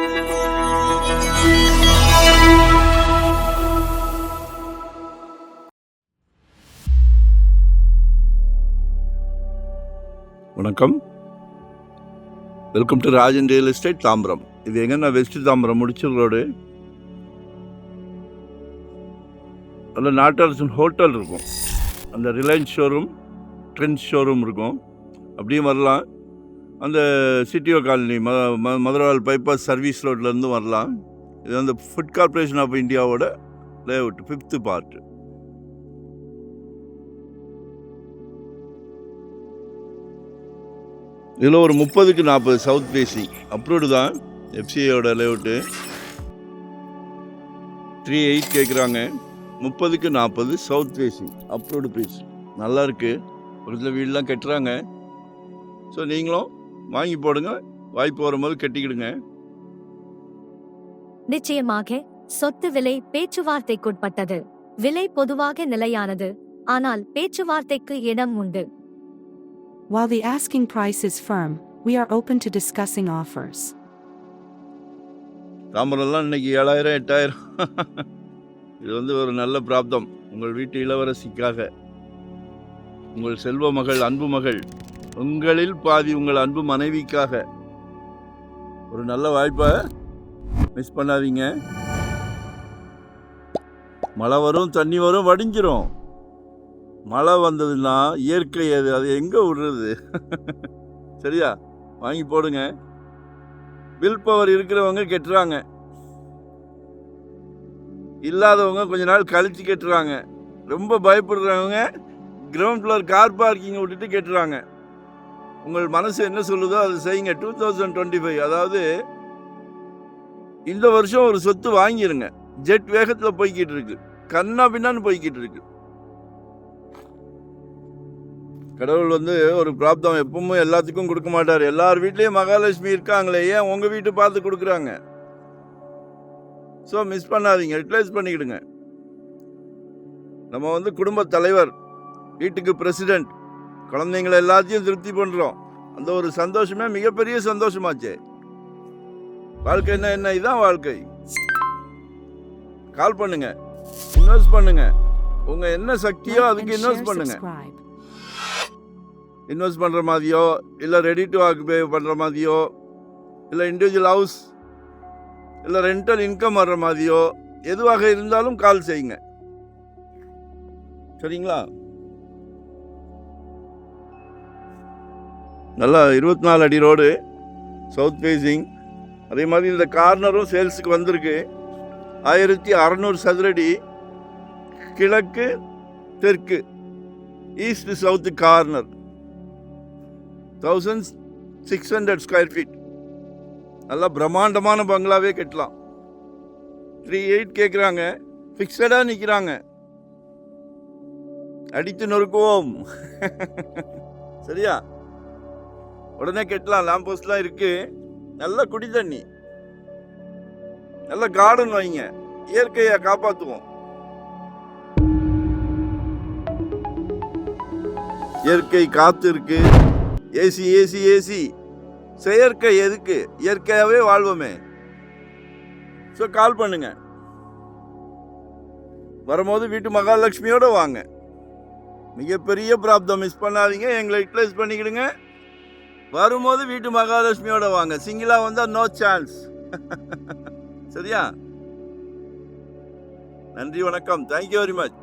வணக்கம், welcome to Rajan real estate Tambaram. இது எங்கன்னா வெஸ்ட் தாம்பரம் முடிச்சல் ரோடு. அதில் நாட்டரசன் ஹோட்டல் இருக்கும், அந்த ரிலையன்ஸ் ஷோரூம், ட்ரெண்ட்ஸ் ஷோரூம் இருக்கும். அப்படியும் வரலாம். அந்த சிட்டிஓ காலனி மதுரவால் பைபாஸ் சர்வீஸ் ரோட்லேருந்து வரலாம். இது வந்து ஃபுட் கார்பரேஷன் ஆஃப் இந்தியாவோட லேஅவுட் 5th பார்ட். இதில் ஒரு 30க்கு 40 சவுத் ஃபேஸிங் அப்ரூவ்டு தான். எஃப்சிஐயோட லேஅவுட்டு 3.8 கேட்குறாங்க. 30க்கு 40 சவுத் ஃபேஸிங் அப்ரூவ்டு பீஸ். நல்லா இருக்குது. பக்கத்தில் வீடெலாம் கட்டுறாங்க. ஸோ நீங்களும் வாங்கி போடுங்க, வாய்ப்பு வரும்போது கட்டிக்கிடுங்க. நிச்சயமாக சொத்து விலை பேச்சுவார்த்தைக்குட்பட்டது. விலை பொதுவாக நிலையானது, ஆனால் பேச்சுவார்த்தைக்கு இடம் உண்டு. While the asking price is firm, we are open to discussing offers. தாம்பரம்லாம் இன்னைக்கு 7,000 8,000. இது வந்து ஒரு நல்ல பிராப்தம். உங்கள் வீட்டு இளவரசிக்காக, உங்கள் செல்வ மகள், அன்பு மகள், உங்களில் பாதி உங்கள் அன்பு மனைவிக்காக ஒரு நல்ல வாய்ப்பை மிஸ் பண்ணாதீங்க. மழை வரும், தண்ணி வரும், வடிஞ்சிரும். மழை வந்ததுன்னா இயற்கை அது எங்கே விடுறது? சரியா, வாங்கி போடுங்க. வில் பவர் இருக்கிறவங்க கெட்டுறாங்க, இல்லாதவங்க கொஞ்ச நாள் கழிச்சு கெட்டுறாங்க. ரொம்ப பயப்படுறவங்க கிரவுண்ட் ஃப்ளோர் கார் பார்க்கிங் விட்டுட்டு கெட்டுறாங்க. உங்கள் மனசு என்ன சொல்லுதோ அது செய்யுங்க. 2025, அதாவது இந்த வருஷம் ஒரு சொத்து வாங்கிருங்க. ஜெட் வேகத்தில் போய்கிட்டு இருக்கு, கண்ணா பின்னான்னு போய்கிட்டு இருக்கு. கடவுள் வந்து ஒரு பிராப்தம் எப்பவுமே எல்லாத்துக்கும் கொடுக்க மாட்டார். எல்லார் வீட்லேயும் மகாலட்சுமி இருக்காங்களே, ஏன் உங்கள் வீட்டு பார்த்து கொடுக்குறாங்க. ஸோ மிஸ் பண்ணாதீங்க, யூட்டிலைஸ் பண்ணிக்கிடுங்க. நம்ம வந்து குடும்ப தலைவர், வீட்டுக்கு பிரசிடென்ட், குழந்தைங்களை எல்லாத்தையும் திருப்தி பண்ணுறோம். அந்த ஒரு சந்தோஷமே மிகப்பெரிய சந்தோஷமாச்சே. வாழ்க்கை என்ன இதுதான் வாழ்க்கை. கால் பண்ணுங்க, இன்வெஸ்ட் பண்ணுங்க. உங்கள் என்ன சக்தியோ அதுக்கு இன்வெஸ்ட் பண்ணுங்க. இன்வெஸ்ட் பண்ணுற மாதிரியோ, இல்லை ரெடி டு ஆக்குபை பண்ணுற மாதிரியோ, இல்லை இண்டிவிஜுவல் ஹவுஸ், இல்லை ரெண்டல் இன்கம் வர்ற மாதிரியோ, எதுவாக இருந்தாலும் கால் செய்யுங்க. சரிங்களா? நல்லா 24 அடி ரோடு, சவுத் ஃபேஸிங். அதே மாதிரி இந்த கார்னரும் சேல்ஸுக்கு வந்திருக்கு. 1600 சதுரடி, கிழக்கு தெற்கு, east south corner, 1600 square feet. நல்லா பிரம்மாண்டமான பங்களாவே கட்டலாம். 3.8 கேட்குறாங்க. ஃபிக்ஸடாக நிற்கிறாங்க. அடித்து நொறுக்குவோம். சரியா, உடனே கட்டலாம். லேம்ப் போஸ்ட்லாம் இருக்கு. நல்ல குடி தண்ணி, நல்ல கார்டன் வைங்க. இயற்கையை காப்பாற்றுவோம். இயற்கை காத்து இருக்கு. AC AC AC. செயற்கை எதுக்கு? இயற்கையாகவே வாழ்வோமே. ஸோ கால் பண்ணுங்க. வரும்போது வீட்டு மகாலட்சுமியோட வாங்க. மிகப்பெரிய பிராப்தம், மிஸ் பண்ணாதீங்க. எங்களை யூட்டிலைஸ் பண்ணிக்கிடுங்க. வரும்போது வீட்டு மகாலட்சுமியோட வாங்க. சிங்கிளாக வந்தால் நோ சான்ஸ். சரியா? நன்றி, வணக்கம். Thank you very much.